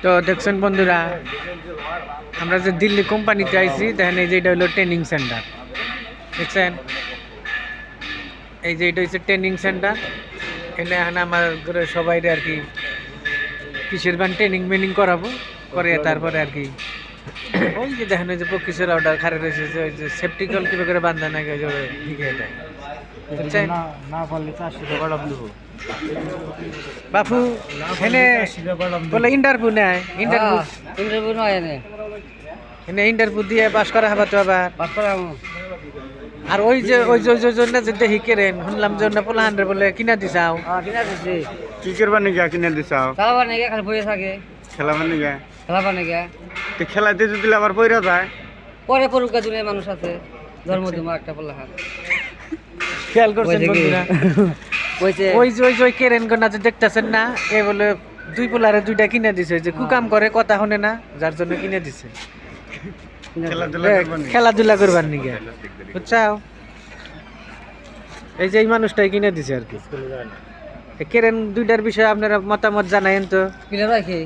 তো দেখছেন বন্ধুরা, আমরা যে দিল্লি কোম্পানিতে আইছি, দেখেন এই যে এটা হলো ট্রেনিং সেন্টার। দেখছেন, এই যে এটা হচ্ছে ট্রেনিং সেন্টার। এখানে আমার ঘরে সবাই আর কি কিসের বান ট্রেনিং মেনিং করাবো, করে তারপরে আর কি ওই যে দেখেন ওই যে পক্ষীশের অর্ডার খারে রয়েছে, যে ওই যে সেফটিকল কীভাবে করে বান্ধা নাকি ওই যে শিখে দেয়। বুঝছেন না পারলে 400 টাকা দাম দেবো। বাপু এনে বলে ইন্টারভিউ নেয়, ইন্টারভিউ নয় এনে এনে ইন্টারভিউ দিয়ে পাস করা হবে তো আবার। পাস করা আর ওই যে জন্য যে দেখি কেরেন শুনলাম যে অন্য পোলাহান বলে কিনা দিছাও। কিনা দিছি। কি করবা নাকি কিনে দিছাও? খেলাবার নাকি খালি বইয়ে থাকে। খেলাবার নাকি? খেলাবার নাকি তো খেলাতে যদি আবার পয়রা যায় পরে পরুকা দুনিয়া মানুষ আছে জন্ম দিমা একটা পোলাহান। খেয়াল করছেন বন্ধুরা, ওই যে কেরেন গনা যে দেখতেছেন না, এ বলে দুই পোলারে দুইটা কিনে দিছে, যে কুকাম করে কথা শুনে না, যার জন্য কিনে দিছে খেলাধুলা করবার নিকে। বুঝছাও, এই যে এই মানুষটাই কিনে দিছে আর কি। কেরেন দুইটার বিষয়ে আপনারা মতামত জানাইন তো। কিনে রাখি